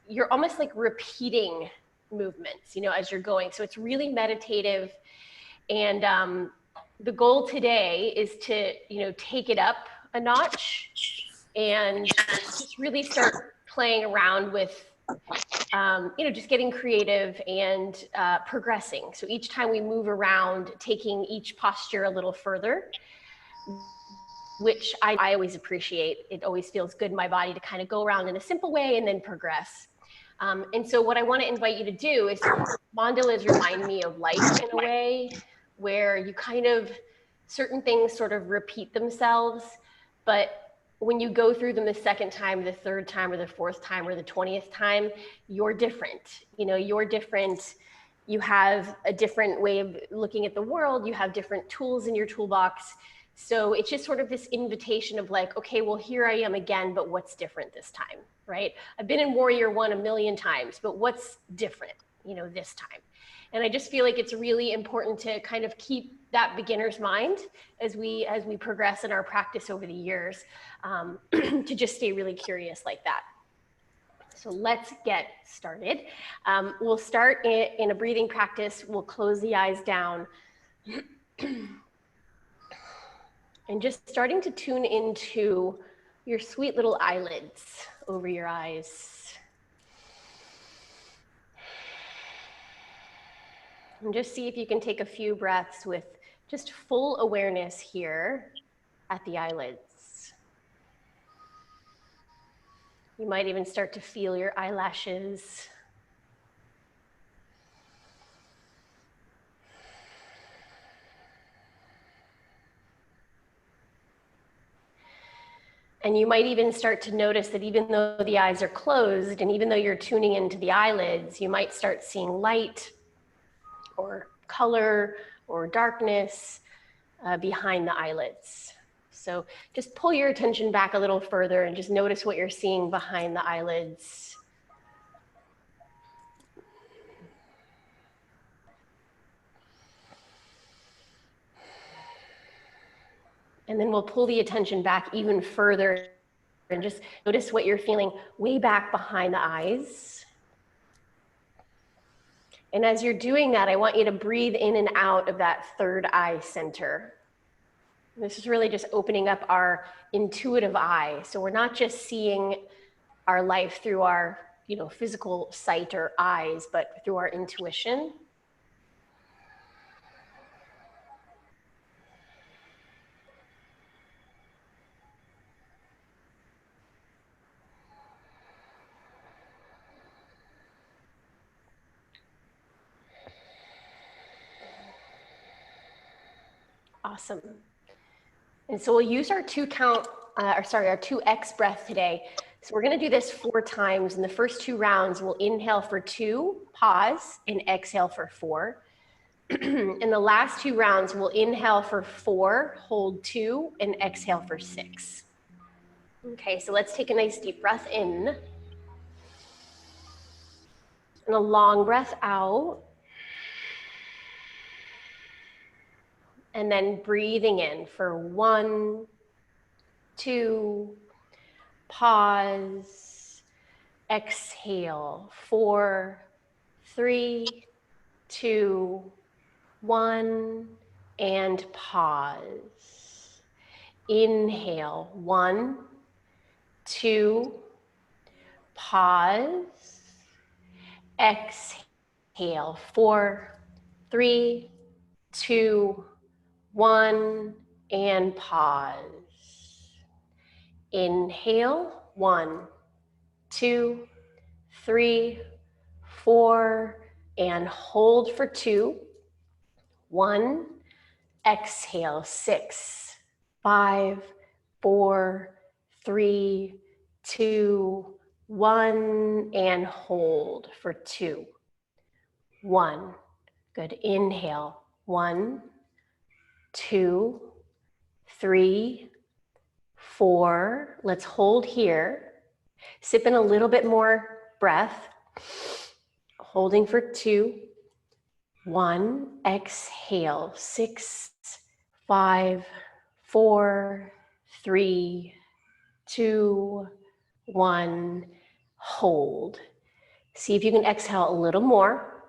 you're almost like repeating movements, you know, as you're going. So it's really meditative. And the goal today is to, you know, take it up a notch and just really start playing around with, you know, just getting creative and progressing. So each time we move around, taking each posture a little further, which I always appreciate. It always feels good in my body to kind of go around in a simple way and then progress. And so what I want to invite you to do is, mandalas remind me of life in a way where you kind of, certain things sort of repeat themselves, but when you go through them the second time, the third time, or the fourth time, or the 20th time, you're different. You know, you're different. You have a different way of looking at the world. You have different tools in your toolbox. So it's just sort of this invitation of like, okay, well, here I am again, but what's different this time, right? I've been in Warrior One a million times, but what's different, you know, this time? And I just feel like it's really important to kind of keep that beginner's mind as we progress in our practice over the years, to just stay really curious like that. So let's get started. We'll start in a breathing practice. We'll close the eyes down. And just starting to tune into your sweet little eyelids over your eyes. And just see if you can take a few breaths with just full awareness here at the eyelids. You might even start to feel your eyelashes. And you might even start to notice that even though the eyes are closed and even though you're tuning into the eyelids, you might start seeing light or color or darkness behind the eyelids. So just pull your attention back a little further and just notice what you're seeing behind the eyelids. And then we'll pull the attention back even further and just notice what you're feeling way back behind the eyes. And as you're doing that, I want you to breathe in and out of that third eye center. This is really just opening up our intuitive eye. So we're not just seeing our life through our, you know, physical sight or eyes, but through our intuition. Awesome. And so we'll use our our 2X breath today. So we're going to do this 4 times. In the first 2 rounds, we'll inhale for 2, pause, and exhale for 4. In the last 2 rounds, we'll inhale for 4, hold 2, and exhale for 6. Okay, so let's take a nice deep breath in. And a long breath out. And then breathing in for 1, 2, pause, exhale, 4, 3, 2, 1, and pause. Inhale, 1, 2, pause, exhale, 4, 3, 2, 1, and pause. Inhale, 1, 2, 3, 4, and hold for 2. 1, exhale, 6, 5, 4, 3, 2, 1, and hold for 2. 1. Good. Inhale. 1, 2, 3, 4. Let's hold here. Sip in a little bit more breath. Holding for 2. 1. Exhale. 6, 5, 4, 3, 2, 1. hold. See if you can exhale a little more.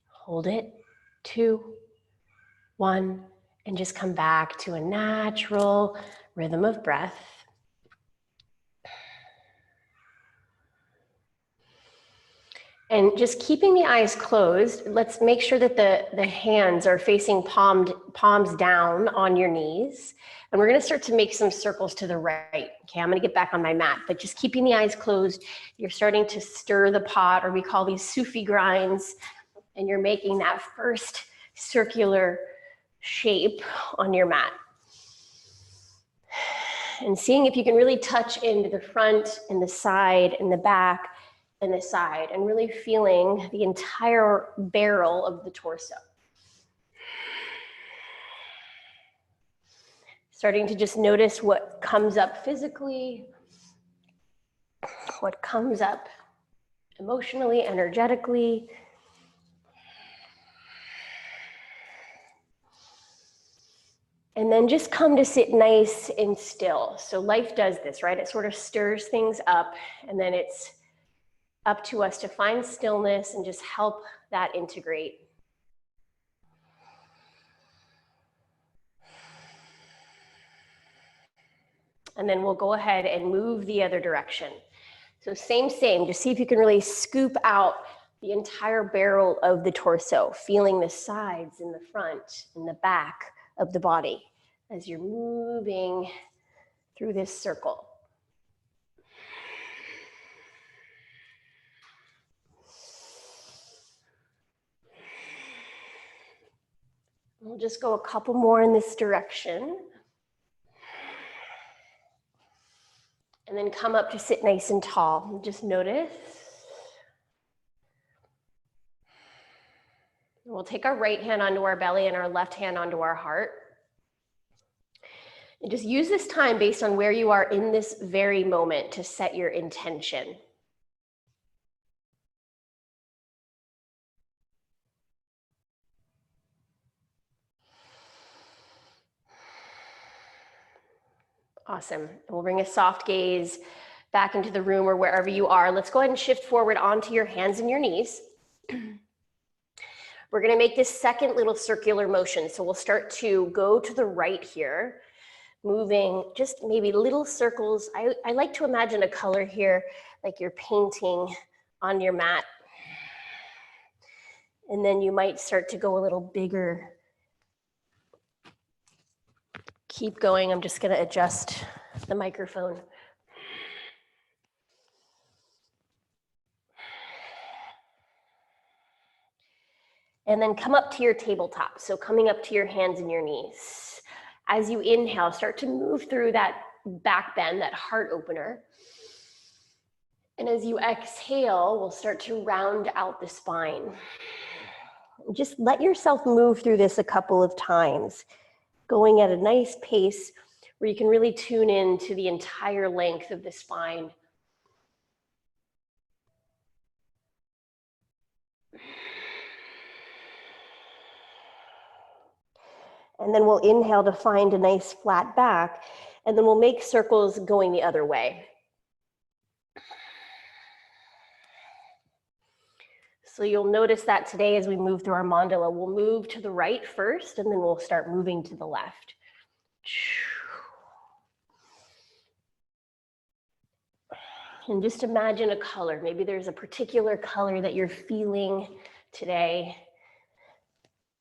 Hold it, 2, 1, and just come back to a natural rhythm of breath. And just keeping the eyes closed, let's make sure that the hands are facing palms down on your knees. And we're gonna start to make some circles to the right. Okay, I'm gonna get back on my mat, but just keeping the eyes closed, you're starting to stir the pot, or we call these Sufi grinds, and you're making that first circular shape on your mat. And seeing if you can really touch into the front and the side and the back and the side, and really feeling the entire barrel of the torso. Starting to just notice what comes up physically, what comes up emotionally, energetically. And then just come to sit nice and still. So life does this, right? It sort of stirs things up, and then it's up to us to find stillness and just help that integrate. And then we'll go ahead and move the other direction. So same, just see if you can really scoop out the entire barrel of the torso, feeling the sides and the front and the back of the body as you're moving through this circle. We'll just go a couple more in this direction. And then come up to sit nice and tall. Just notice. We'll take our right hand onto our belly and our left hand onto our heart. And just use this time based on where you are in this very moment to set your intention. Awesome. And we'll bring a soft gaze back into the room or wherever you are. Let's go ahead and shift forward onto your hands and your knees. We're going to make this second little circular motion. So we'll start to go to the right here, moving just maybe little circles. I like to imagine a color here, like you're painting on your mat. And then you might start to go a little bigger. Keep going. I'm just going to adjust the microphone. And then come up to your tabletop. So coming up to your hands and your knees. As you inhale, start to move through that back bend, that heart opener. And as you exhale, we'll start to round out the spine. Just let yourself move through this a couple of times, going at a nice pace where you can really tune in to the entire length of the spine. And then we'll inhale to find a nice flat back, and then we'll make circles going the other way. So you'll notice that today as we move through our mandala, we'll move to the right first, and then we'll start moving to the left. And just imagine a color. Maybe there's a particular color that you're feeling today.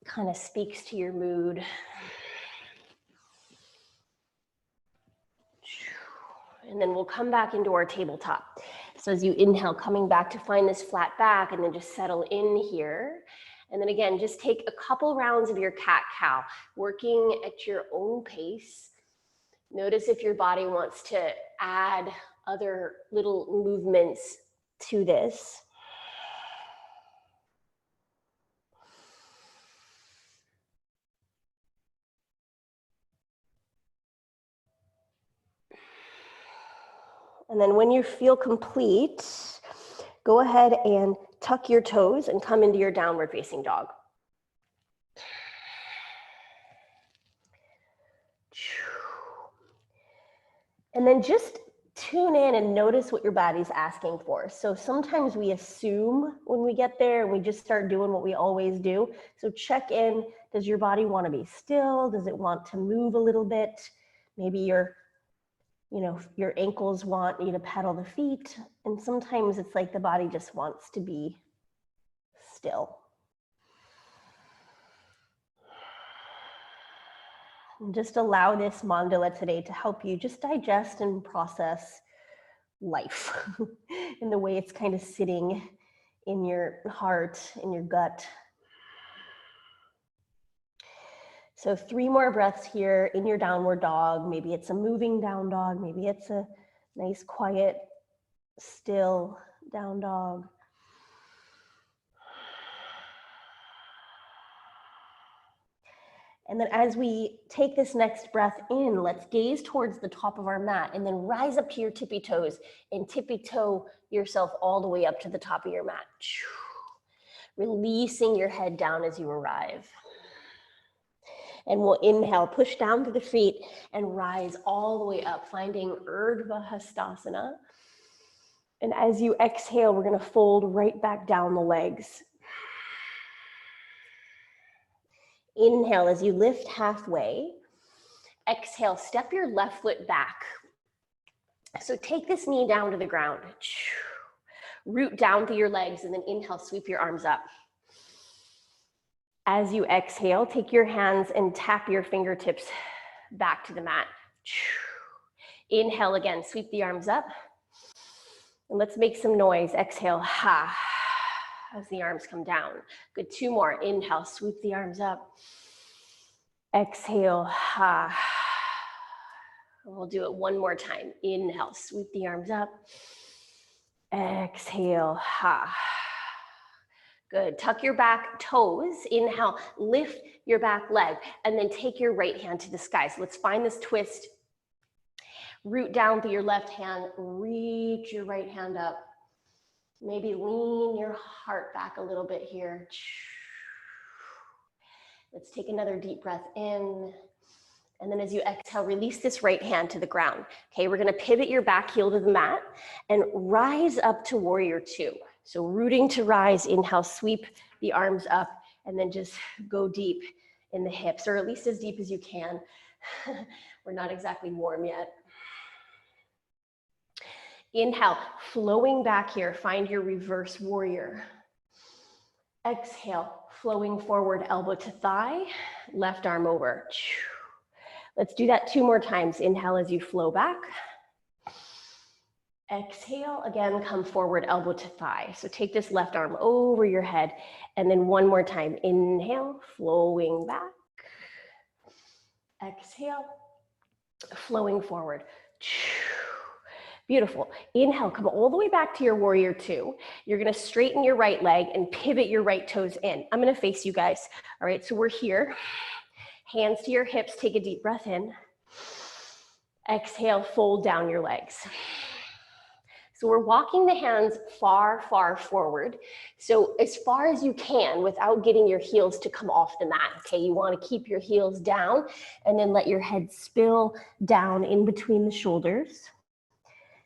Kind of speaks to your mood. And then we'll come back into our tabletop. So as you inhale, coming back to find this flat back, and then just settle in here. And then again, just take a couple rounds of your cat-cow, working at your own pace. Notice if your body wants to add other little movements to this. And then when you feel complete, go ahead and tuck your toes and come into your downward facing dog. And then just tune in and notice what your body's asking for. So sometimes we assume when we get there and we just start doing what we always do. So check in, does your body want to be still? Does it want to move a little bit? Maybe your ankles want you to pedal the feet. And sometimes it's like the body just wants to be still. And just allow this mandala today to help you just digest and process life in the way it's kind of sitting in your heart, in your gut. So 3 more breaths here in your downward dog. Maybe it's a moving down dog. Maybe it's a nice, quiet, still down dog. And then as we take this next breath in, let's gaze towards the top of our mat and then rise up to your tippy toes and tippy toe yourself all the way up to the top of your mat. Releasing your head down as you arrive. And we'll inhale, push down to the feet and rise all the way up, finding Urdhva Hastasana. And as you exhale, we're gonna fold right back down the legs. Inhale as you lift halfway. Exhale, step your left foot back. So take this knee down to the ground. Root down through your legs and then inhale, sweep your arms up. As you exhale, take your hands and tap your fingertips back to the mat. Inhale again, sweep the arms up. And let's make some noise. Exhale, ha, as the arms come down. Good, 2 more. Inhale, sweep the arms up. Exhale, ha. We'll do it 1 more time. Inhale, sweep the arms up. Exhale, ha. Good, tuck your back toes. Inhale, lift your back leg, and then take your right hand to the sky. So let's find this twist. Root down through your left hand, reach your right hand up. Maybe lean your heart back a little bit here. Let's take another deep breath in. And then as you exhale, release this right hand to the ground. Okay, we're gonna pivot your back heel to the mat and rise up to warrior 2. So rooting to rise, inhale, sweep the arms up, and then just go deep in the hips, or at least as deep as you can. We're not exactly warm yet. Inhale, flowing back here, find your reverse warrior. Exhale, flowing forward, elbow to thigh, left arm over. Let's do that 2 more times. Inhale as you flow back. Exhale, again, come forward, elbow to thigh. So take this left arm over your head, and then 1 more time. Inhale, flowing back. Exhale, flowing forward. Beautiful. Inhale, come all the way back to your warrior 2. You're gonna straighten your right leg and pivot your right toes in. I'm gonna face you guys. All right, so we're here. Hands to your hips, take a deep breath in. Exhale, fold down your legs. So we're walking the hands far, far forward. So as far as you can without getting your heels to come off the mat, okay? You wanna keep your heels down and then let your head spill down in between the shoulders.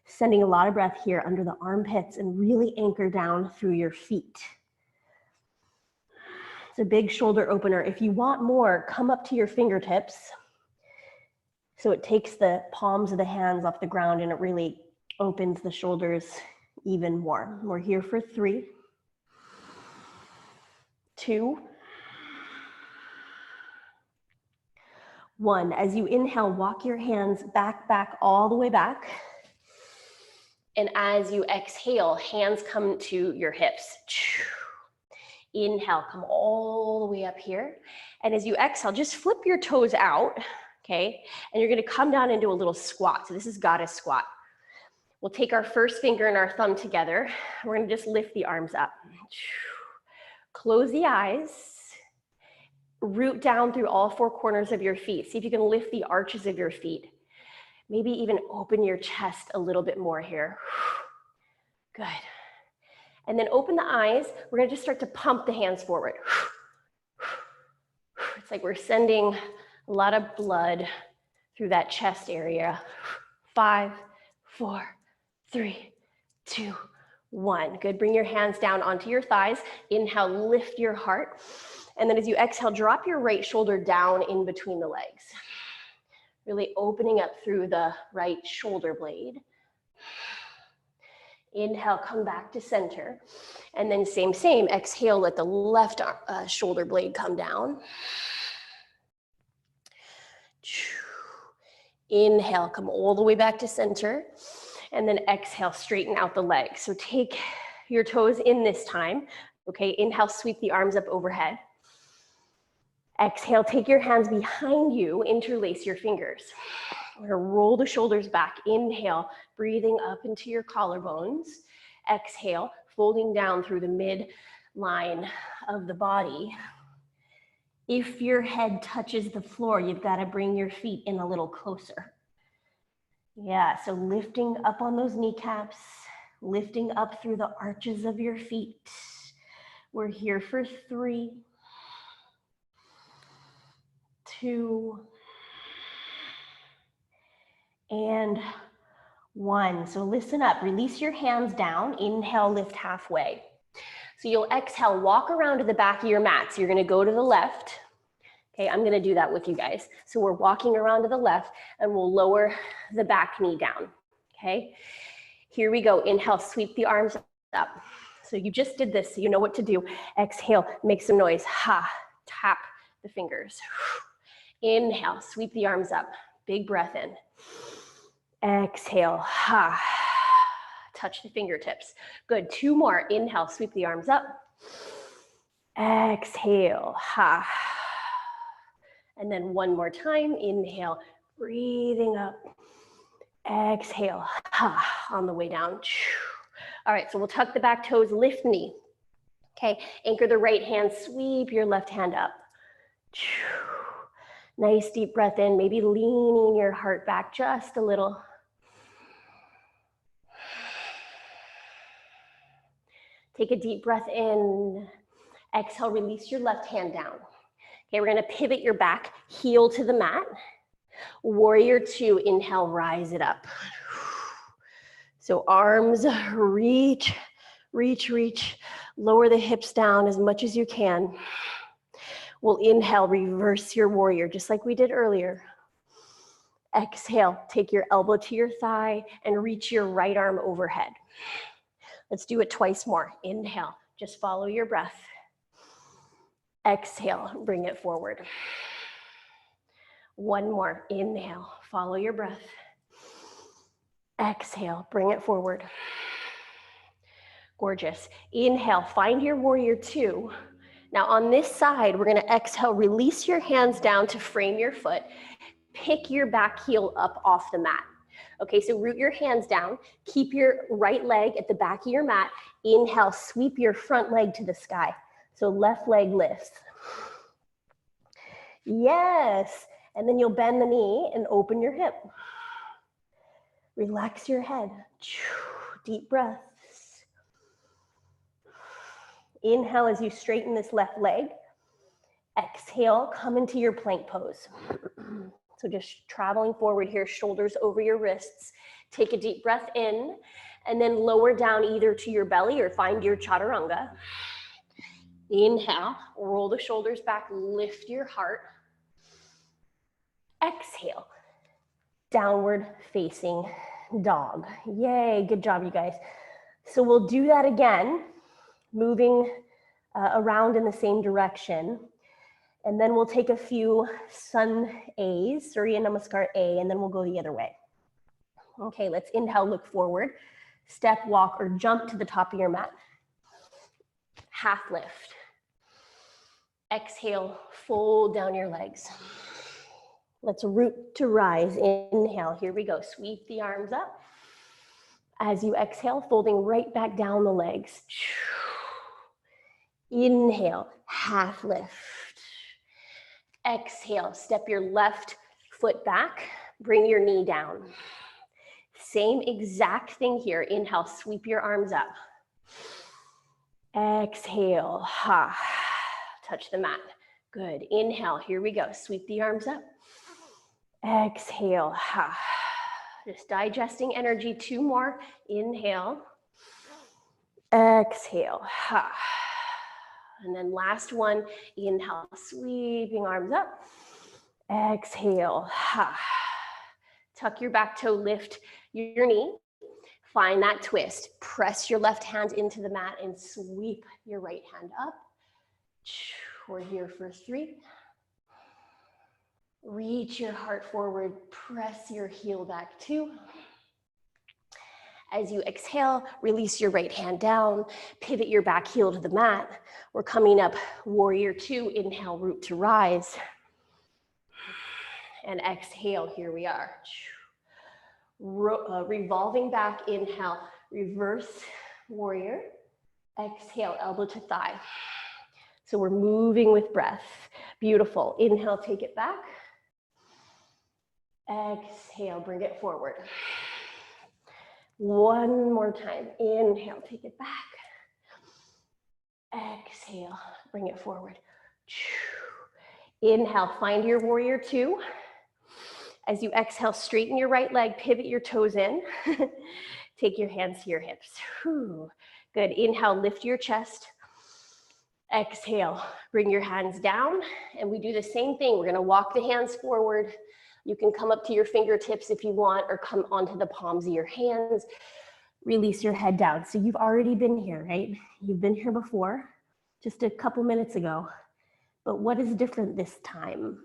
Sending a lot of breath here under the armpits and really anchor down through your feet. It's a big shoulder opener. If you want more, come up to your fingertips. So it takes the palms of the hands off the ground and it really opens the shoulders even more. We're here for 3, 2, 1. As you inhale, walk your hands back, all the way back. And as you exhale, hands come to your hips. Inhale, come all the way up here. And as you exhale, just flip your toes out, okay? And you're gonna come down into a little squat. So this is goddess squat. We'll take our first finger and our thumb together. We're gonna just lift the arms up. Close the eyes. Root down through all 4 corners of your feet. See if you can lift the arches of your feet. Maybe even open your chest a little bit more here. Good. And then open the eyes. We're gonna just start to pump the hands forward. It's like we're sending a lot of blood through that chest area. 5, 4, 3, 2, 1. Good. Bring your hands down onto your thighs. Inhale, lift your heart. And then as you exhale, drop your right shoulder down in between the legs. Really opening up through the right shoulder blade. Inhale, come back to center. And then same, exhale, let the left shoulder blade come down. Inhale, come all the way back to center. And then exhale, straighten out the legs. So take your toes in this time. Okay, inhale, sweep the arms up overhead. Exhale, take your hands behind you, interlace your fingers. We're gonna roll the shoulders back. Inhale, breathing up into your collarbones. Exhale, folding down through the midline of the body. If your head touches the floor, you've got to bring your feet in a little closer. Yeah, so lifting up on those kneecaps, lifting up through the arches of your feet. We're here for 3, 2, and 1. So listen up, release your hands down, inhale, lift halfway. So you'll exhale, walk around to the back of your mat. So you're gonna go to the left. Okay, I'm gonna do that with you guys. So we're walking around to the left and we'll lower the back knee down, okay? Here we go, inhale, sweep the arms up. So you just did this, so you know what to do. Exhale, make some noise, ha, tap the fingers. Inhale, sweep the arms up, big breath in. Exhale, ha, touch the fingertips. Good, 2 more, inhale, sweep the arms up. Exhale, ha. And then 1 more time, inhale, breathing up. Exhale, ha, on the way down. All right, so we'll tuck the back toes, lift knee. Okay, anchor the right hand, sweep your left hand up. Nice deep breath in, maybe leaning your heart back just a little. Take a deep breath in. Exhale, release your left hand down. Okay, we're gonna pivot your back, heel to the mat. Warrior 2, inhale, rise it up. So arms reach, reach, reach. Lower the hips down as much as you can. We'll inhale, reverse your warrior, just like we did earlier. Exhale, take your elbow to your thigh and reach your right arm overhead. Let's do it twice more. Inhale, just follow your breath. Exhale, bring it forward. 1 more, inhale, follow your breath. Exhale, bring it forward. Gorgeous. Inhale, find your warrior 2. Now on this side, we're gonna exhale, release your hands down to frame your foot. Pick your back heel up off the mat. Okay, so root your hands down. Keep your right leg at the back of your mat. Inhale, sweep your front leg to the sky. So left leg lifts. Yes, and then you'll bend the knee and open your hip. Relax your head. Deep breaths. Inhale as you straighten this left leg. Exhale, come into your plank pose. So just traveling forward here, shoulders over your wrists. Take a deep breath in and then lower down either to your belly or find your chaturanga. Inhale, roll the shoulders back, lift your heart. Exhale, downward facing dog. Yay, good job, you guys. So we'll do that again, moving around in the same direction. And then we'll take a few sun A's, Surya Namaskar A, and then we'll go the other way. Okay, let's inhale, look forward. Step, walk, or jump to the top of your mat. Half lift. Exhale, fold down your legs. Let's root to rise. Inhale, here we go. Sweep the arms up. As you exhale, folding right back down the legs. Inhale, half lift. Exhale, step your left foot back, bring your knee down. Same exact thing here. Inhale, sweep your arms up. Exhale, ha, touch the mat. Good, inhale, here we go. Sweep the arms up. Exhale, ha, Just digesting energy. 2 more. Inhale. Exhale. And then last one. Inhale, sweeping arms up. Exhale. Tuck your back toe, lift your knee. Find that twist. Press your left hand into the mat and sweep your right hand up. We're here for 3. Reach your heart forward. Press your heel back. 2. As you exhale, release your right hand down. Pivot your back heel to the mat. We're coming up warrior 2. Inhale, root to rise. And exhale, here we are. Revolving back, inhale, reverse warrior. Exhale, elbow to thigh. So we're moving with breath. Beautiful. Inhale, take it back. Exhale, bring it forward. One more time. Inhale, take it back. Exhale, bring it forward. Inhale, find your warrior 2. As you exhale, straighten your right leg, pivot your toes in. Take your hands to your hips. Good. Inhale, lift your chest. Exhale, bring your hands down. And we do the same thing. We're going to walk the hands forward. You can come up to your fingertips if you want, or come onto the palms of your hands. Release your head down. So you've already been here, right? You've been here before, just a couple minutes ago. But what is different this time?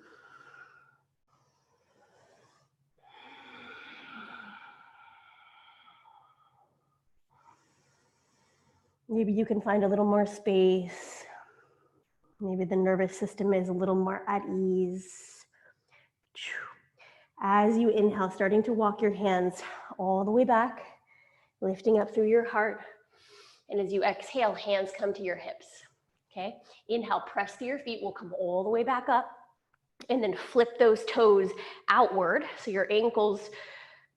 Maybe you can find a little more space. Maybe the nervous system is a little more at ease. As you inhale, starting to walk your hands all the way back, lifting up through your heart. And as you exhale, hands come to your hips, okay? Inhale, press through your feet. We'll come all the way back up. And then flip those toes outward. So your ankles,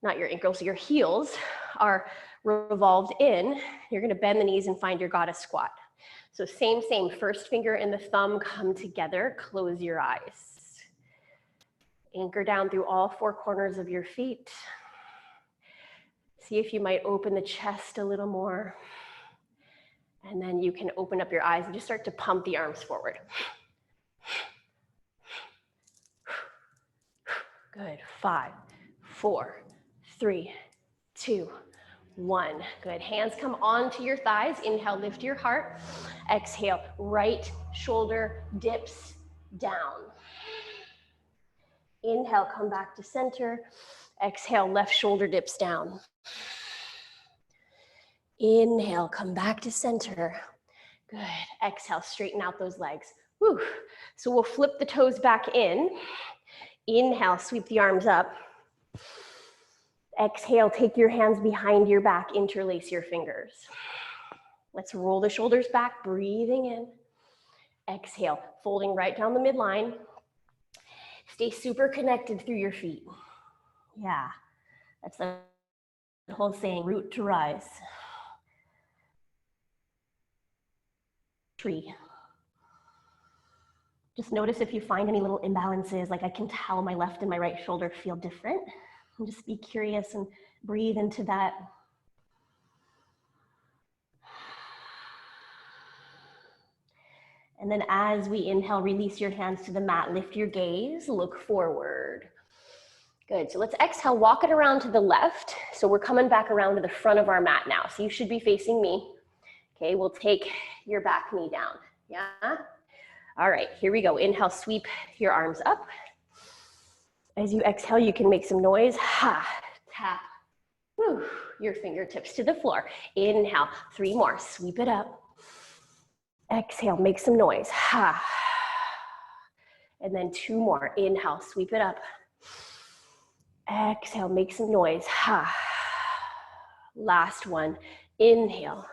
not your ankles, your heels are revolved in. You're gonna bend the knees and find your goddess squat. So same, first finger and the thumb come together, close your eyes. Anchor down through all 4 corners of your feet. See if you might open the chest a little more. And then you can open up your eyes and just start to pump the arms forward. Good, 5, 4, 3, 2, 1. Good, hands come onto your thighs. Inhale, lift your heart. Exhale, right shoulder dips down. Inhale, come back to center. Exhale, left shoulder dips down. Inhale, come back to center. Good, exhale, straighten out those legs. Whew. So we'll flip the toes back in. Inhale, sweep the arms up. Exhale, take your hands behind your back, interlace your fingers. Let's roll the shoulders back, breathing in. Exhale, folding right down the midline. Stay super connected through your feet. Yeah, that's the whole saying, root to rise. Tree. Just notice if you find any little imbalances, like I can tell my left and my right shoulder feel different. And just be curious and breathe into that. And then as we inhale, release your hands to the mat, lift your gaze, look forward. Good, so let's exhale, walk it around to the left. So we're coming back around to the front of our mat now. So you should be facing me. Okay, we'll take your back knee down, yeah? All right, here we go. Inhale, sweep your arms up. As you exhale, you can make some noise. Ha, tap, woo, your fingertips to the floor. Inhale, 3 more, sweep it up. Exhale, make some noise. Ha. And then 2 more. Inhale, sweep it up. Exhale, make some noise. Ha. Last one. Inhale.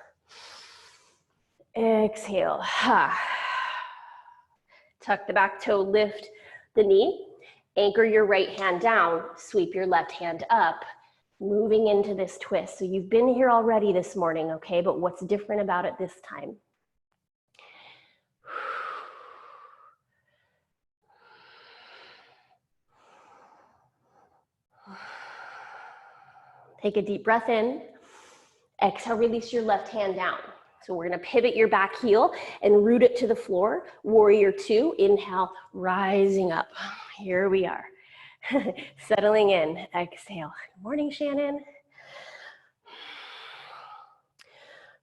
Exhale. Ha. Tuck the back toe, lift the knee. Anchor your right hand down. Sweep your left hand up. Moving into this twist. So you've been here already this morning, okay? But what's different about it this time? Take a deep breath in. Exhale, release your left hand down. So we're gonna pivot your back heel and root it to the floor. Warrior two, inhale, rising up. Here we are. Settling in, exhale. Good morning, Shannon.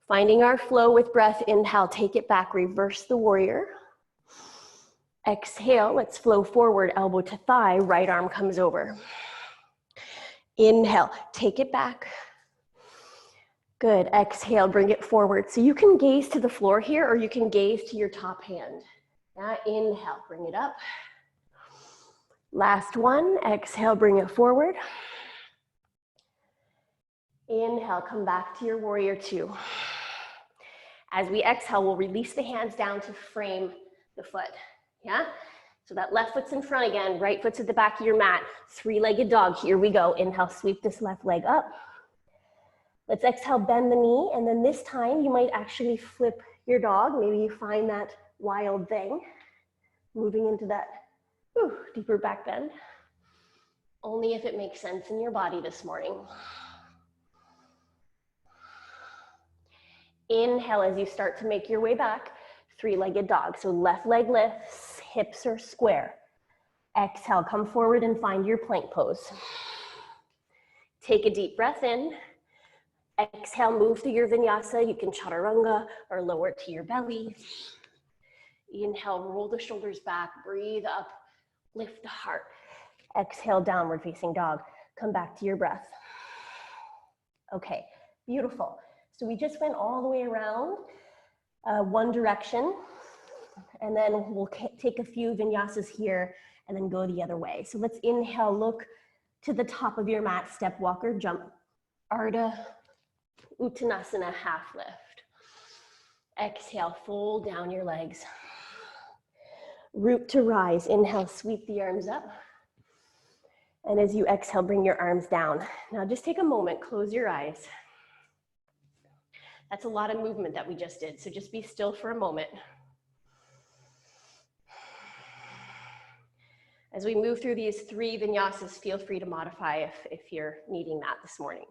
Finding our flow with breath, inhale, take it back, reverse the warrior. Exhale, let's flow forward, elbow to thigh, right arm comes over. Inhale, take it back. Good, exhale, bring it forward. So you can gaze to the floor here or you can gaze to your top hand. Yeah, inhale, bring it up. Last one, exhale, bring it forward. Inhale, come back to your warrior two. As we exhale, we'll release the hands down to frame the foot, yeah? So that left foot's in front again, right foot's at the back of your mat. Three-legged dog, here we go. Inhale, sweep this left leg up. Let's exhale, bend the knee, and then this time you might actually flip your dog. Maybe you find that wild thing, moving into that deeper back bend. Only if it makes sense in your body this morning. Inhale as you start to make your way back, three-legged dog. So left leg lifts, hips are square. Exhale, come forward and find your plank pose. Take a deep breath in. Exhale, move through your vinyasa. You can chaturanga or lower it to your belly. Inhale, roll the shoulders back, breathe up, lift the heart. Exhale, downward facing dog. Come back to your breath. Okay, beautiful. So we just went all the way around one direction, and then we'll take a few vinyasas here and then go the other way. So let's inhale, look to the top of your mat, step walker, jump. Ardha Uttanasana, half lift. Exhale, fold down your legs. Root to rise, inhale, sweep the arms up. And as you exhale, bring your arms down. Now just take a moment, close your eyes. That's a lot of movement that we just did, so just be still for a moment. As we move through these three vinyasas, feel free to modify if you're needing that this morning.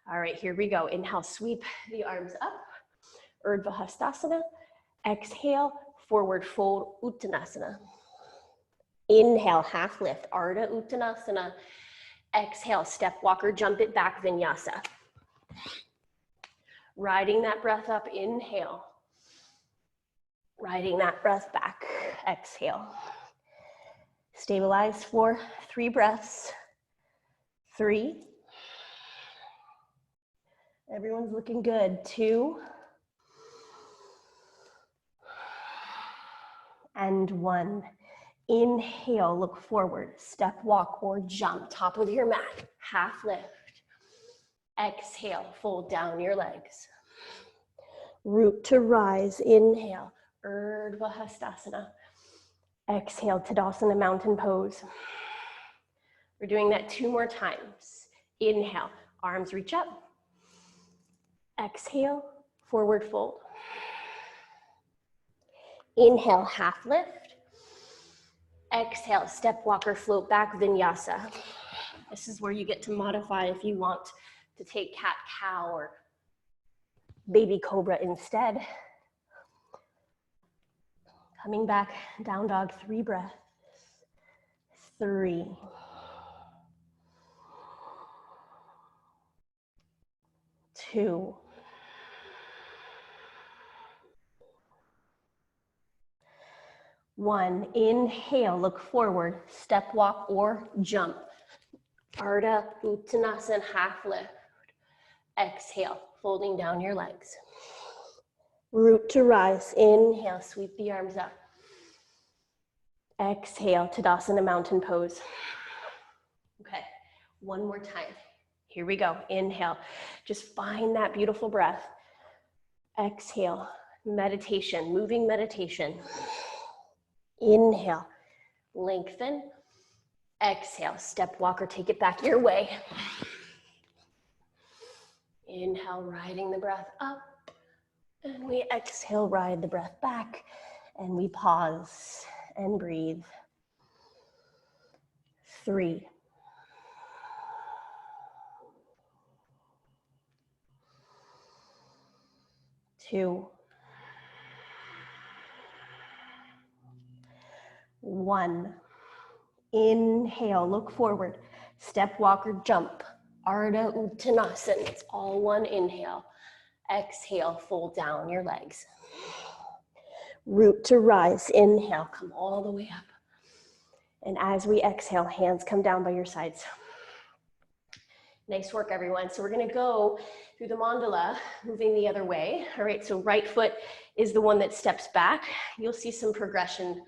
All right, here we go. Inhale, sweep the arms up. Urdhva Hastasana. Exhale, forward fold, Uttanasana. Inhale, half lift, Ardha Uttanasana. Exhale, step walker, jump it back, vinyasa. Riding that breath up, inhale. Riding that breath back, exhale. Stabilize for 3 breaths. 3. Everyone's looking good. 2. And 1. Inhale, look forward, step, walk, or jump, top of your mat, half lift. Exhale, fold down your legs. Root to rise, inhale, Urdhva Hastasana. Exhale, Tadasana, mountain pose. We're doing that 2 more times. Inhale, arms reach up. Exhale, forward fold. Inhale, half lift. Exhale, step walker, float back, vinyasa. This is where you get to modify if you want to take cat, cow, or baby cobra instead. Coming back, down dog, 3 breaths. 3. 2. 1. Inhale, look forward, step, walk, or jump. Ardha Uttanasana, half lift. Exhale, folding down your legs. Root to rise, inhale, sweep the arms up. Exhale, Tadasana, mountain pose. Okay, 1 more time. Here we go, inhale. Just find that beautiful breath. Exhale, meditation, moving meditation. Inhale, lengthen. Exhale, step walker, take it back your way. Inhale, riding the breath up. And we exhale, ride the breath back. And we pause and breathe. 3. 2, 1. Inhale, look forward. Step, walk, or jump. Ardha Uttanasana. It's all one inhale. Exhale, fold down your legs. Root to rise. Inhale, come all the way up. And as we exhale, hands come down by your sides. Nice work, everyone. So we're going to go through the mandala, moving the other way. All right, so right foot is the one that steps back. You'll see some progression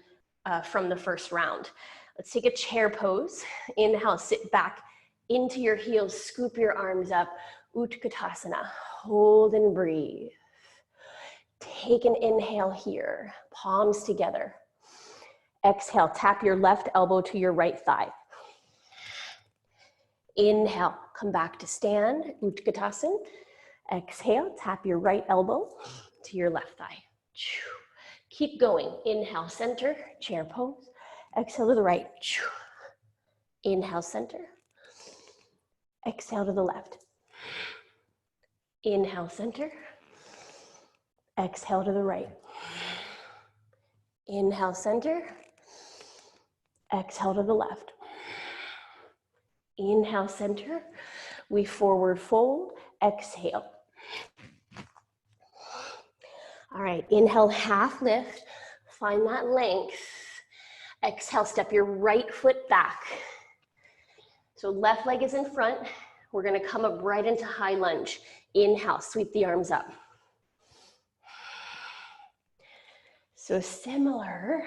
from the first round. Let's take a chair pose. Inhale, sit back into your heels, scoop your arms up. Utkatasana, hold and breathe. Take an inhale here, palms together. Exhale, tap your left elbow to your right thigh. Inhale, come back to stand, Utkatasana. Exhale, tap your right elbow to your left thigh. Keep going. Inhale, center, chair pose. Exhale to the right. Inhale, center. Exhale to the left. Inhale, center. Exhale to the right. Inhale, center. Exhale to the left. Inhale, center. We forward fold. Exhale. All right, inhale, half lift. Find that length. Exhale, step your right foot back. So left leg is in front. We're gonna come up right into high lunge. Inhale, sweep the arms up. So similar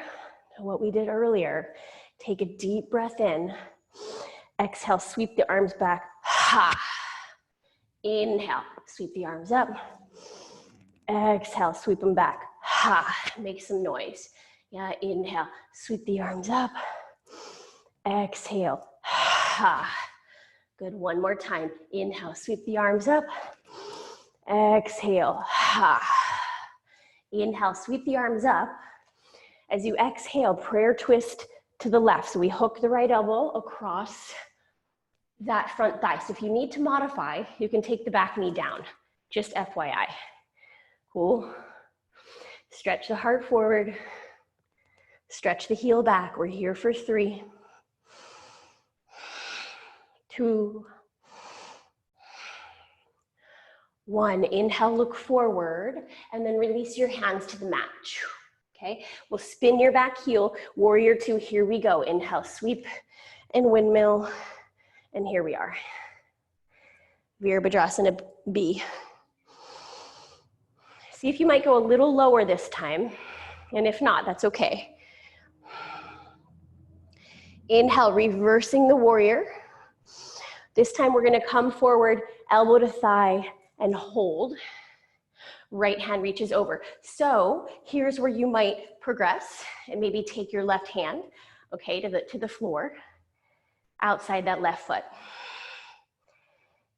to what we did earlier, take a deep breath in. Exhale, sweep the arms back. Ha. Inhale, sweep the arms up. Exhale, sweep them back. Ha. Make some noise. Yeah, inhale, sweep the arms up. Exhale. Ha. Good, one more time. Inhale, sweep the arms up. Exhale. Ha. Inhale, sweep the arms up. As you exhale, prayer twist to the left. So we hook the right elbow across that front thigh. So if you need to modify, you can take the back knee down. Just FYI. Cool. Stretch the heart forward. Stretch the heel back. We're here for 3, 2, 1. Inhale, look forward, and then release your hands to the mat. Okay, we'll spin your back heel. Warrior 2, here we go. Inhale, sweep and windmill, and here we are. Virabhadrasana B. See if you might go a little lower this time, and if not, that's okay. Inhale, reversing the warrior. This time we're gonna come forward, elbow to thigh, and hold. Right hand reaches over. So here's where you might progress and maybe take your left hand, okay, to the floor, outside that left foot.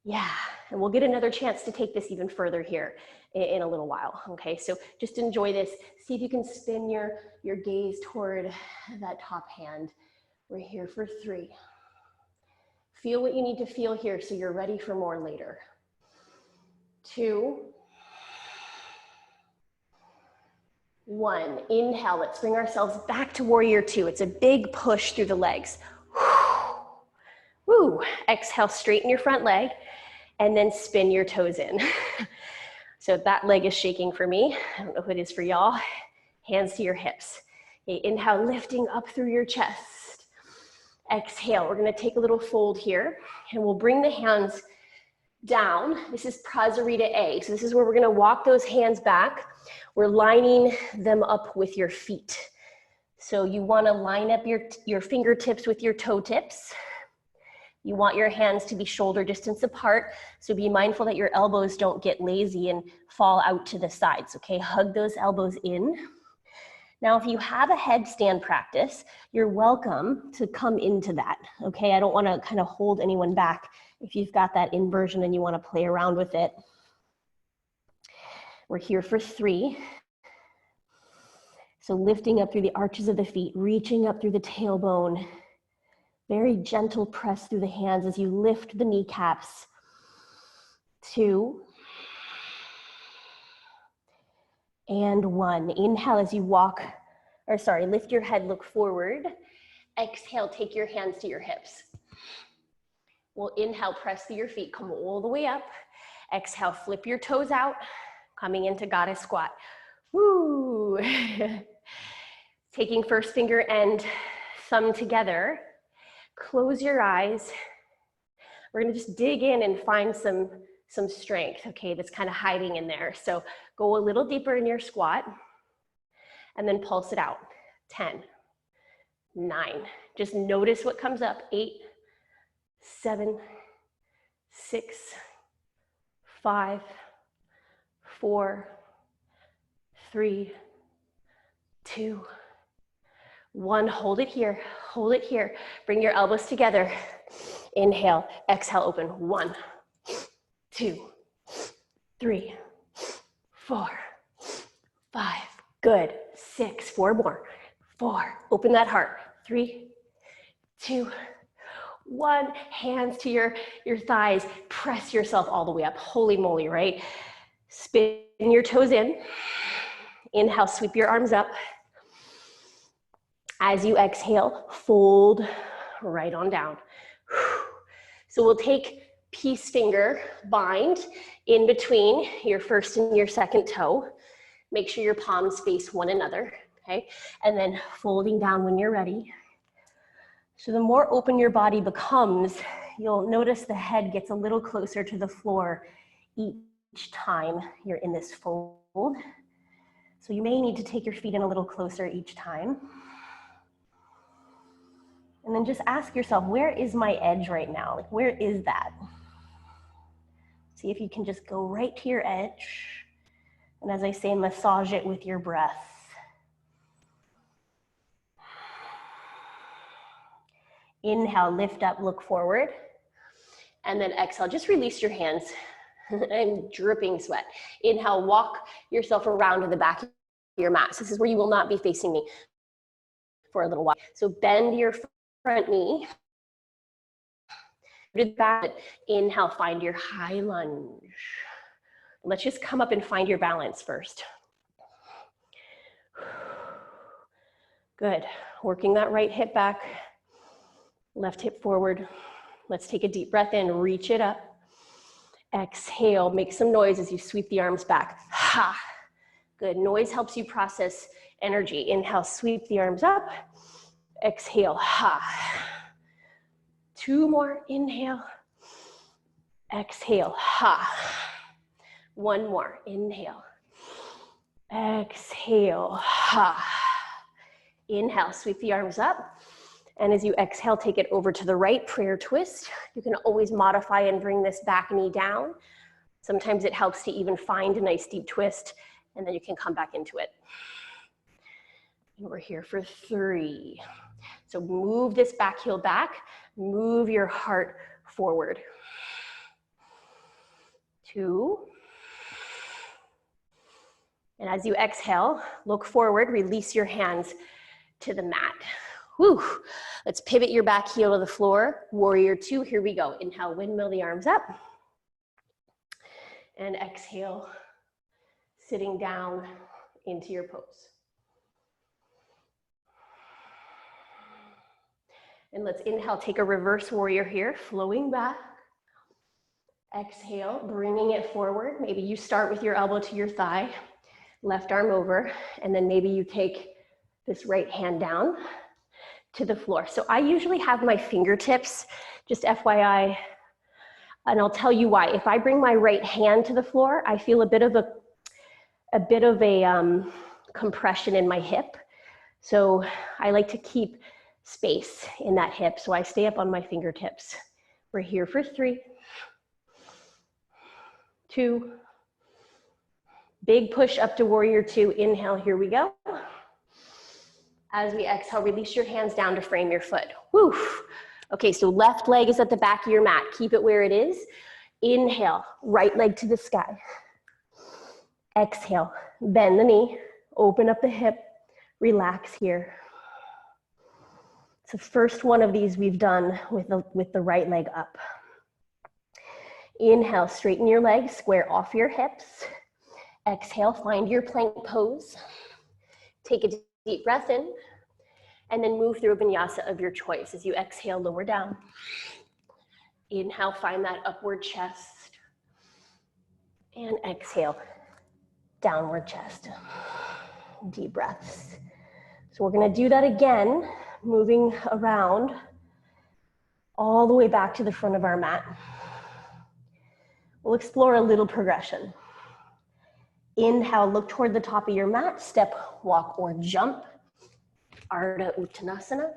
Yeah, and we'll get another chance to take this even further here in a little while, okay? So just enjoy this. See if you can spin your gaze toward that top hand. We're here for 3. Feel what you need to feel here so you're ready for more later. 2, 1. Inhale, let's bring ourselves back to warrior 2. It's a big push through the legs. Woo. Exhale, straighten your front leg and then spin your toes in. So that leg is shaking for me. I don't know who it is for y'all. Hands to your hips. Okay, inhale, lifting up through your chest. Exhale, we're gonna take a little fold here and we'll bring the hands down. This is Prasarita A. So this is where we're gonna walk those hands back. We're lining them up with your feet. So you wanna line up your fingertips with your toe tips. You want your hands to be shoulder distance apart. So be mindful that your elbows don't get lazy and fall out to the sides, okay? Hug those elbows in. Now, if you have a headstand practice, you're welcome to come into that, okay? I don't wanna kind of hold anyone back if you've got that inversion and you wanna play around with it. We're here for 3. So lifting up through the arches of the feet, reaching up through the tailbone. Very gentle press through the hands as you lift the kneecaps. 2. And 1. Inhale as you walk, or sorry, lift your head, look forward. Exhale, take your hands to your hips. We'll inhale, press through your feet, come all the way up. Exhale, flip your toes out, coming into goddess squat. Woo! Taking first finger and thumb together. Close your eyes. We're gonna just dig in and find some strength, okay, that's kind of hiding in there. So go a little deeper in your squat and then pulse it out. 10, 9, just notice what comes up. 8, 7, 6, 5, 4, 3, 2, 1. Hold it here, hold it here. Bring your elbows together. Inhale, exhale, open. 1, 2, 3, 4, 5. Good. 6. 4 more. 4. Open that heart. 3, 2, 1. Hands to your thighs. Press yourself all the way up. Holy moly, right? Spin your toes in. Inhale, sweep your arms up. As you exhale, fold right on down. So we'll take peace finger bind in between your first and your second toe. Make sure your palms face one another, okay? And then folding down when you're ready. So the more open your body becomes, you'll notice the head gets a little closer to the floor each time you're in this fold. So you may need to take your feet in a little closer each time. And then just ask yourself, where is my edge right now? Like, where is that? See if you can just go right to your edge. And as I say, massage it with your breath. Inhale, lift up, look forward. And then exhale, just release your hands. I'm dripping sweat. Inhale, walk yourself around to the back of your mat. So this is where you will not be facing me for a little while. So bend your front knee. Inhale, find your high lunge. Let's just come up and find your balance first. Good. Working that right hip back, left hip forward. Let's take a deep breath in, reach it up. Exhale, make some noise as you sweep the arms back. Ha. Good. Noise helps you process energy. Inhale, sweep the arms up. Exhale, ha. 2 more, inhale. Exhale, ha. 1 more, inhale. Exhale, ha. Inhale, sweep the arms up. And as you exhale, take it over to the right, prayer twist. You can always modify and bring this back knee down. Sometimes it helps to even find a nice deep twist, and then you can come back into it. And we're here for 3. So move this back heel back, move your heart forward. 2. And as you exhale, look forward, release your hands to the mat. Whew. Let's pivot your back heel to the floor. Warrior 2, here we go. Inhale, windmill the arms up. And exhale, sitting down into your pose. And let's inhale, take a reverse warrior here, flowing back. Exhale, bringing it forward. Maybe you start with your elbow to your thigh, left arm over, and then maybe you take this right hand down to the floor. So I usually have my fingertips, just FYI, and I'll tell you why. If I bring my right hand to the floor, I feel a bit of a compression in my hip. So I like to keep space in that hip, so I stay up on my fingertips. We're here for 3, 2, big push up to warrior 2, inhale, here we go. As we exhale, release your hands down to frame your foot. Woo. Okay, so left leg is at the back of your mat, keep it where it is. Inhale, right leg to the sky. Exhale, bend the knee, open up the hip, relax here. So first one of these we've done with the right leg up. Inhale, straighten your legs, square off your hips. Exhale, find your plank pose. Take a deep breath in, and then move through a vinyasa of your choice. As you exhale, lower down. Inhale, find that upward chest. And exhale, downward chest. Deep breaths. So we're gonna do that again, moving around all the way back to the front of our mat. We'll explore a little progression. Inhale, look toward the top of your mat, step, walk, or jump. Ardha Uttanasana.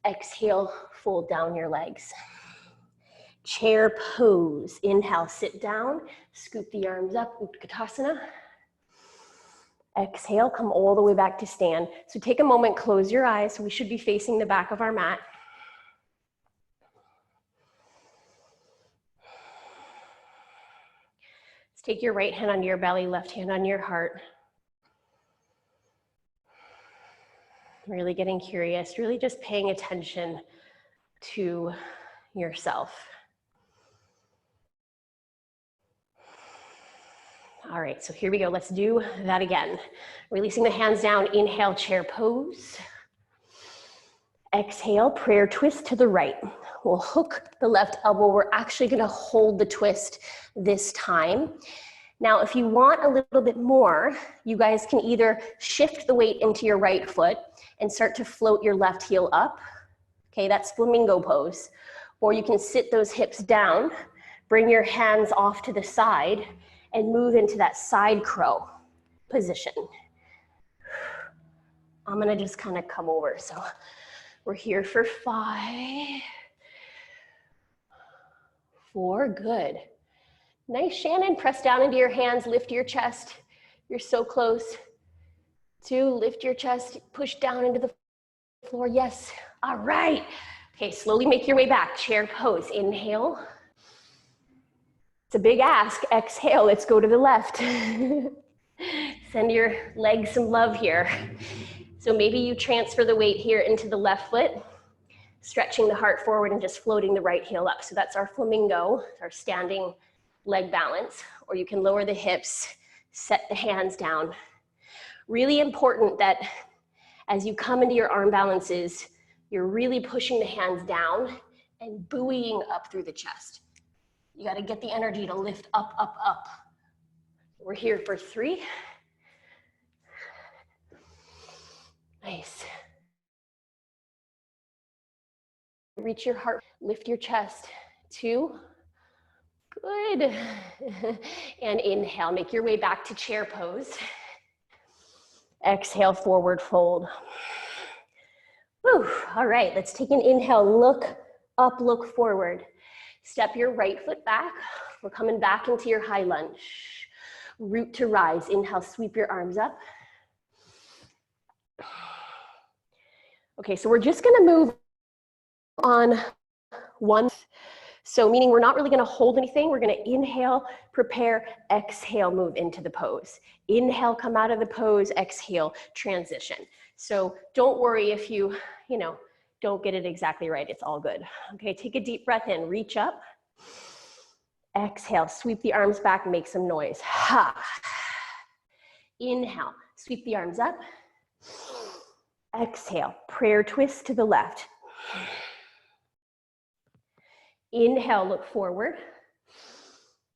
Exhale, fold down your legs. Chair pose. Inhale, sit down, scoop the arms up, Utkatasana. Exhale, come all the way back to stand. So take a moment, close your eyes. We should be facing the back of our mat. Take your right hand on your belly, left hand on your heart. Really getting curious, really just paying attention to yourself. All right, so here we go. Let's do that again. Releasing the hands down, inhale, chair pose. Exhale, prayer twist to the right. We'll hook the left elbow. We're actually gonna hold the twist this time. Now, if you want a little bit more, you guys can either shift the weight into your right foot and start to float your left heel up. Okay, that's flamingo pose. Or you can sit those hips down, bring your hands off to the side, and move into that side crow position. I'm gonna just kind of come over. So we're here for 5, 4, good. Nice, Shannon, press down into your hands, lift your chest. You're so close. 2, lift your chest, push down into the floor, yes. All right. Okay, slowly make your way back, chair pose. Inhale. It's a big ask, exhale, let's go to the left. Send your legs some love here. So maybe you transfer the weight here into the left foot, stretching the heart forward and just floating the right heel up. So that's our flamingo, our standing leg balance. Or you can lower the hips, set the hands down. Really important that as you come into your arm balances, you're really pushing the hands down and buoying up through the chest. You got to get the energy to lift up, up, up. We're here for 3. Nice. Reach your heart, lift your chest. 2. Good. And inhale, make your way back to chair pose. Exhale, forward fold. Whew. All right, let's take an inhale, look up, look forward. Step your right foot back. We're coming back into your high lunge. Root to rise. Inhale, sweep your arms up. Okay, so we're just gonna move on one. So meaning we're not really gonna hold anything. We're gonna inhale, prepare, exhale, move into the pose. Inhale, come out of the pose, exhale, transition. So don't worry if you don't get it exactly right, it's all good. Okay, take a deep breath in, reach up. Exhale, sweep the arms back, make some noise. Ha. Inhale, sweep the arms up. Exhale, prayer twist to the left. Inhale, look forward.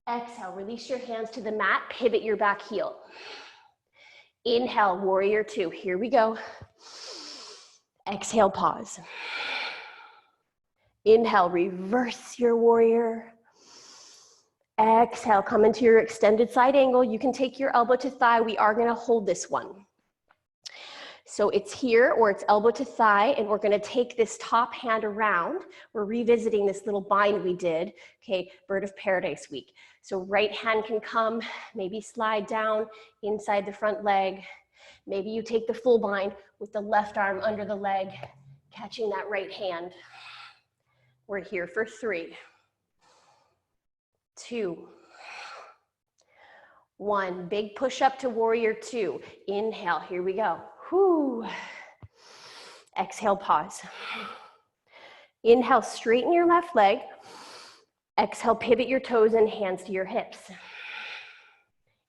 Exhale, release your hands to the mat, pivot your back heel. Inhale, warrior 2, here we go. Exhale, pause. Inhale, reverse your warrior. Exhale, come into your extended side angle. You can take your elbow to thigh. We are gonna hold this one. So it's here or it's elbow to thigh, and we're gonna take this top hand around. We're revisiting this little bind we did, okay, Bird of Paradise week. So right hand can come, maybe slide down inside the front leg. Maybe you take the full bind with the left arm under the leg, catching that right hand. We're here for 3, 2, 1. Big push up to warrior 2. Inhale, here we go. Whoo. Exhale, pause. Inhale, straighten your left leg. Exhale, pivot your toes and hands to your hips.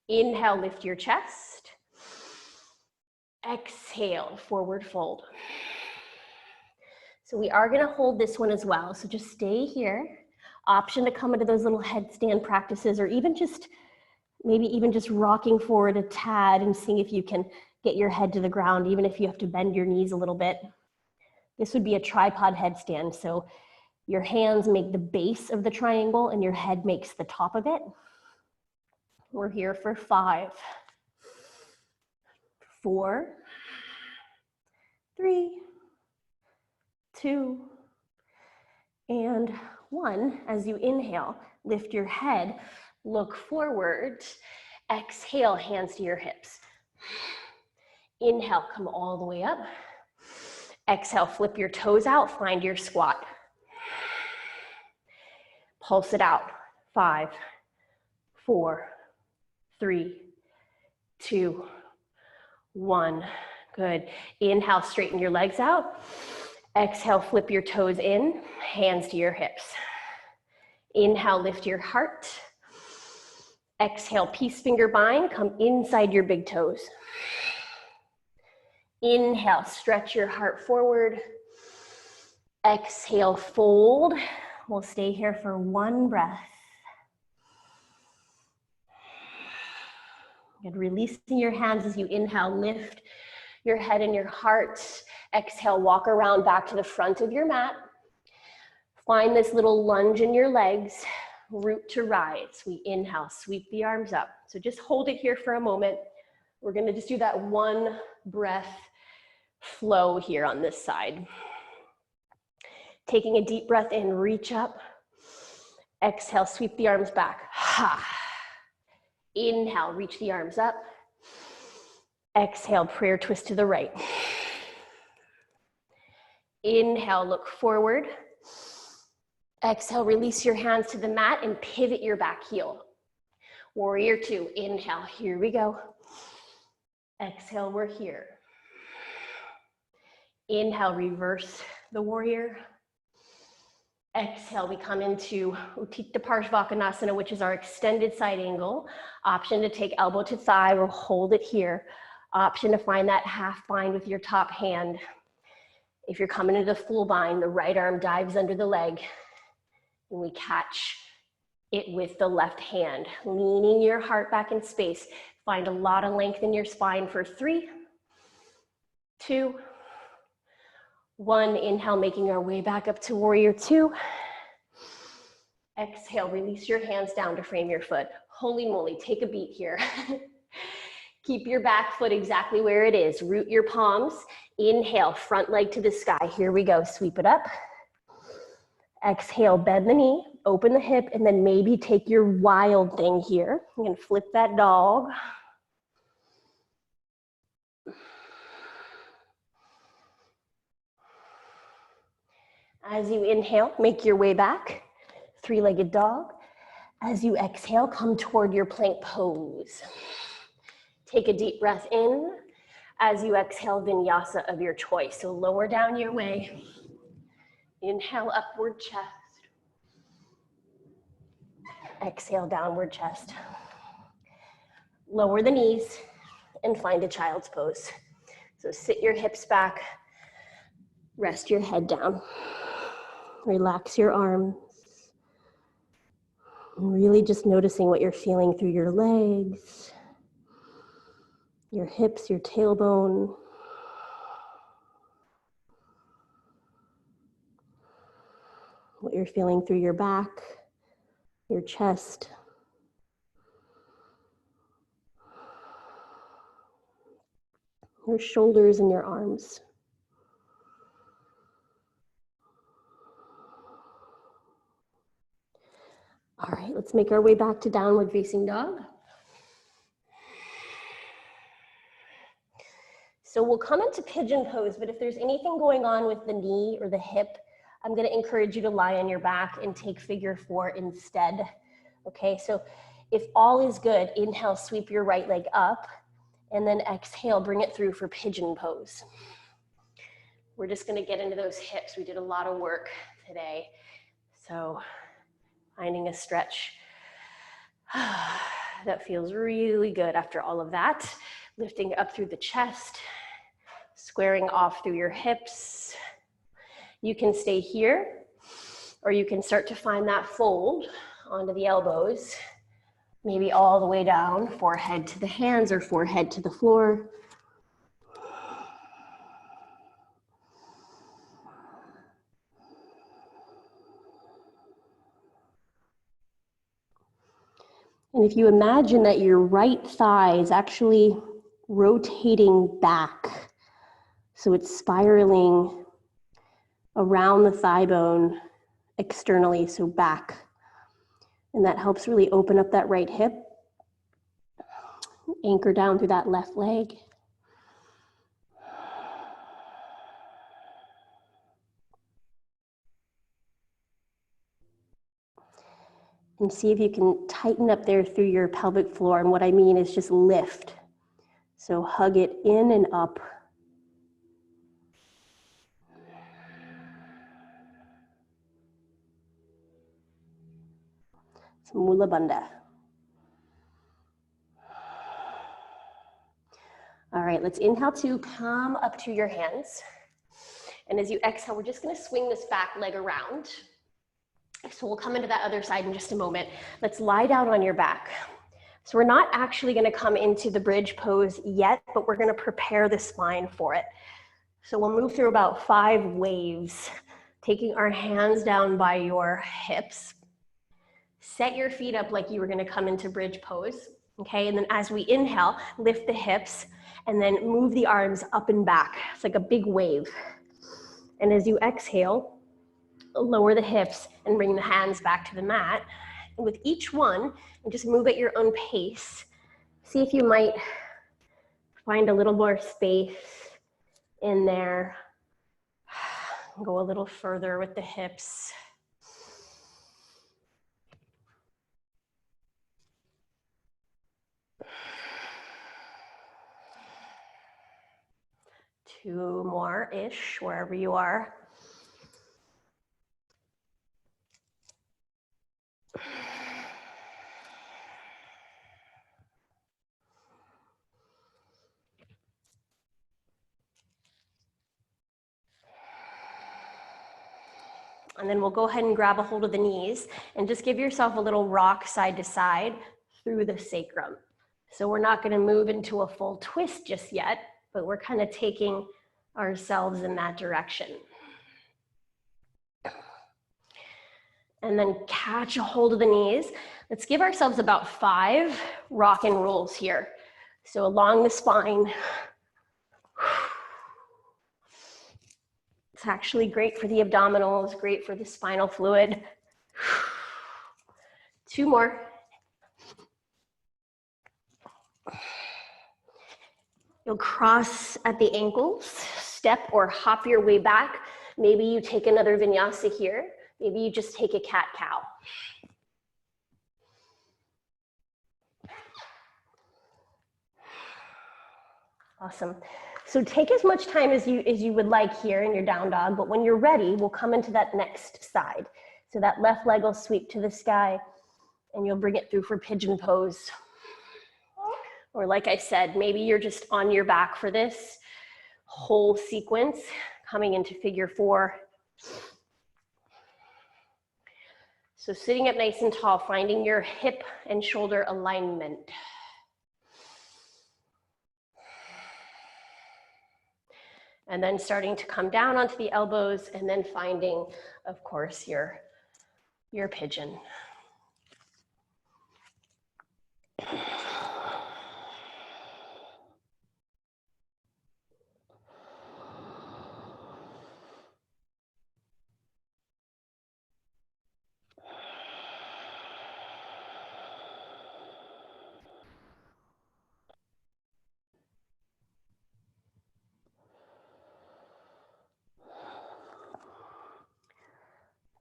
Inhale, lift your chest. Exhale, forward fold. So we are gonna hold this one as well. So just stay here. Option to come into those little headstand practices, or even just, maybe even just rocking forward a tad and seeing if you can get your head to the ground, even if you have to bend your knees a little bit. This would be a tripod headstand. So your hands make the base of the triangle and your head makes the top of it. We're here for 5, 4, 3, 2, and 1. As you inhale, lift your head, look forward. Exhale, hands to your hips. Inhale, come all the way up. Exhale, flip your toes out, find your squat. Pulse it out. 5, 4, 3, 2, 1. Good. Inhale, straighten your legs out. Exhale, flip your toes in, hands to your hips. Inhale, lift your heart. Exhale, peace finger bind, come inside your big toes. Inhale, stretch your heart forward. Exhale, fold. We'll stay here for 1 breath. And releasing your hands as you inhale, lift your head and your heart. Exhale, walk around back to the front of your mat. Find this little lunge in your legs, root to rise. We inhale, sweep the arms up. So just hold it here for a moment. We're gonna just do that 1 breath flow here on this side. Taking a deep breath in, reach up. Exhale, sweep the arms back. Ha. Inhale, reach the arms up. Exhale, prayer twist to the right. Inhale, look forward. Exhale, release your hands to the mat and pivot your back heel. Warrior 2, inhale, here we go. Exhale, we're here. Inhale, reverse the warrior. Exhale, we come into Utthita Parshvakonasana, which is our extended side angle. Option to take elbow to thigh or hold it here. Option to find that half bind with your top hand. If you're coming into the full bind, the right arm dives under the leg and we catch it with the left hand, leaning your heart back in space. Find a lot of length in your spine for 3, 2, 1. Inhale, making our way back up to warrior 2. Exhale, release your hands down to frame your foot. Holy moly, take a beat here. Keep your back foot exactly where it is. Root your palms. Inhale, front leg to the sky. Here we go, sweep it up. Exhale, bend the knee, open the hip, and then maybe take your wild thing here. You can flip that dog. As you inhale, make your way back, 3-legged dog. As you exhale, come toward your plank pose. Take a deep breath in. As you exhale, vinyasa of your choice. So lower down your way. Inhale, upward chest. Exhale, downward chest. Lower the knees and find a child's pose. So sit your hips back, rest your head down. Relax your arms. And really just noticing what you're feeling through your legs, your hips, your tailbone. What you're feeling through your back, your chest. Your shoulders and your arms. All right, let's make our way back to downward facing dog. So we'll come into pigeon pose, but if there's anything going on with the knee or the hip, I'm gonna encourage you to lie on your back and take figure 4 instead. Okay, so if all is good, inhale, sweep your right leg up, and then exhale, bring it through for pigeon pose. We're just gonna get into those hips. We did a lot of work today. So finding a stretch That feels really good after all of that. Lifting up through the chest, squaring off through your hips. You can stay here, or you can start to find that fold onto the elbows, maybe all the way down, forehead to the hands or forehead to the floor. And if you imagine that your right thigh is actually rotating back, so it's spiraling around the thigh bone externally, so back. And that helps really open up that right hip. Anchor down through that left leg. And see if you can tighten up there through your pelvic floor. And what I mean is just lift. So hug it in and up. It's Mula Bandha. All right, let's inhale to come up to your hands. And as you exhale, we're just gonna swing this back leg around. So we'll come into that other side in just a moment. Let's lie down on your back. So we're not actually gonna come into the bridge pose yet, but we're gonna prepare the spine for it. So we'll move through about 5 waves, taking our hands down by your hips. Set your feet up like you were gonna come into bridge pose, okay? And then as we inhale, lift the hips and then move the arms up and back. It's like a big wave. And as you exhale, lower the hips and bring the hands back to the mat. And with each one, and just move at your own pace. See if you might find a little more space in there. Go a little further with the hips. Two more-ish, wherever you are. And then we'll go ahead and grab a hold of the knees and just give yourself a little rock side to side through the sacrum. So we're not gonna move into a full twist just yet, but we're kind of taking ourselves in that direction. And then catch a hold of the knees. Let's give ourselves about 5 rock and rolls here. So along the spine. It's actually great for the abdominals, great for the spinal fluid. 2 more. You'll cross at the ankles, step or hop your way back. Maybe you take another vinyasa here. Maybe you just take a cat-cow. Awesome. So take as much time as you would like here in your down dog, but when you're ready, we'll come into that next side. So that left leg will sweep to the sky and you'll bring it through for pigeon pose. Or like I said, maybe you're just on your back for this whole sequence, coming into figure 4. So sitting up nice and tall, finding your hip and shoulder alignment. And then starting to come down onto the elbows and then finding, of course, your pigeon.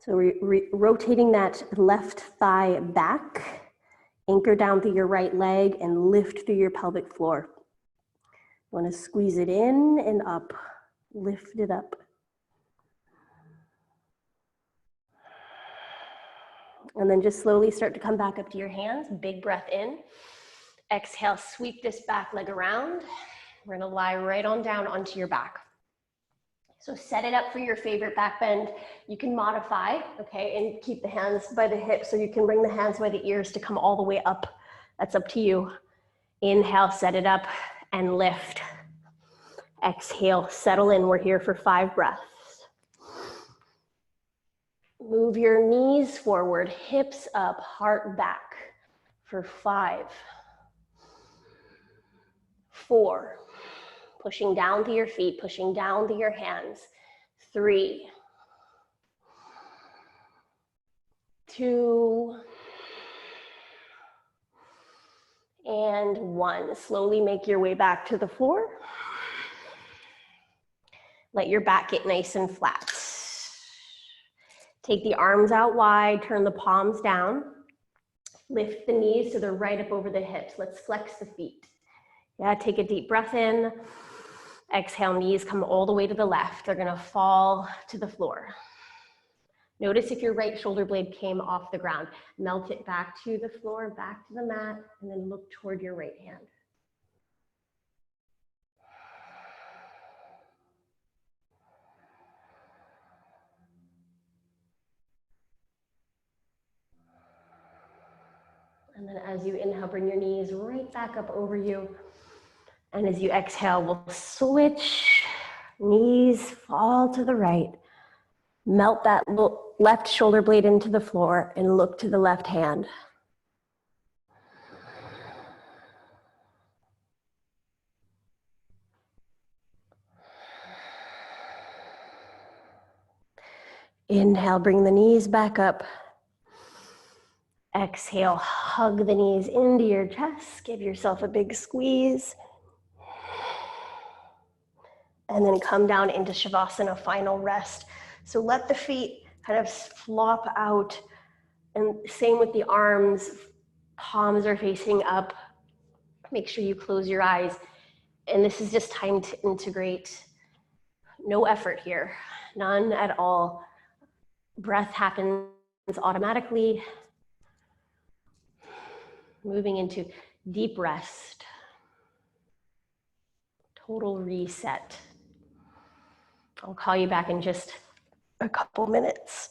So rotating that left thigh back, anchor down through your right leg and lift through your pelvic floor. You want to squeeze it in and up, lift it up. And then just slowly start to come back up to your hands. Big breath in. Exhale, sweep this back leg around. We're gonna lie right on down onto your back. So set it up for your favorite back bend. You can modify, okay, and keep the hands by the hips, so you can bring the hands by the ears to come all the way up. That's up to you. Inhale, set it up and lift. Exhale, settle in. We're here for 5 breaths. Move your knees forward, hips up, heart back for 5, 4, pushing down to your feet, pushing down to your hands, 3, 2, and 1. Slowly make your way back to the floor. Let your back get nice and flat. Take the arms out wide, turn the palms down. Lift the knees so they're right up over the hips. Let's flex the feet. Yeah, take a deep breath in. Exhale, knees come all the way to the left. They're gonna fall to the floor. Notice if your right shoulder blade came off the ground. Melt it back to the floor, back to the mat, and then look toward your right hand. And then as you inhale, bring your knees right back up over you. And as you exhale, we'll switch. Knees fall to the right. Melt that left shoulder blade into the floor and look to the left hand. Inhale, bring the knees back up. Exhale, hug the knees into your chest. Give yourself a big squeeze. And then come down into Shavasana, final rest. So let the feet kind of flop out. And same with the arms. Palms are facing up. Make sure you close your eyes. And this is just time to integrate. No effort here, none at all. Breath happens automatically. Moving into deep rest. Total reset. I'll call you back in just a couple minutes.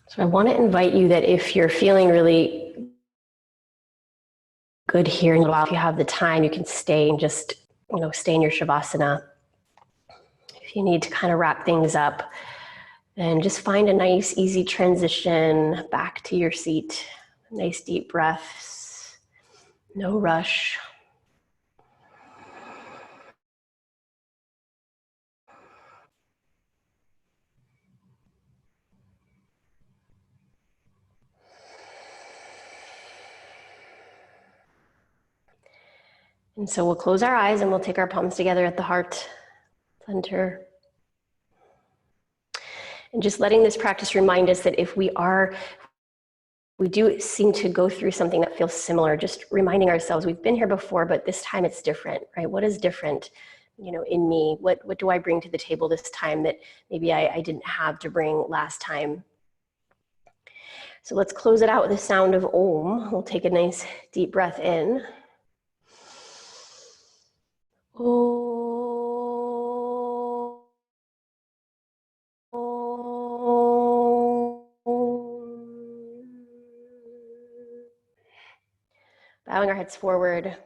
So I want to invite you that if you're feeling really good here in a while, if you have the time, you can stay and just, stay in your Shavasana. If you need to kind of wrap things up, then just find a nice, easy transition back to your seat. Nice deep breaths, no rush. And so we'll close our eyes and we'll take our palms together at the heart center. And just letting this practice remind us that if we do seem to go through something that feels similar, just reminding ourselves we've been here before, but this time it's different, right? What is different, in me? What do I bring to the table this time that maybe I didn't have to bring last time? So let's close it out with the sound of Om. We'll take a nice deep breath in. Om. Bowing our heads forward,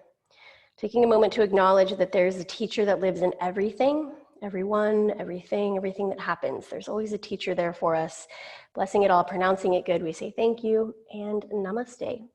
taking a moment to acknowledge that there's a teacher that lives in everything, everyone, everything that happens. There's always a teacher there for us. Blessing it all, pronouncing it good, we say thank you and namaste.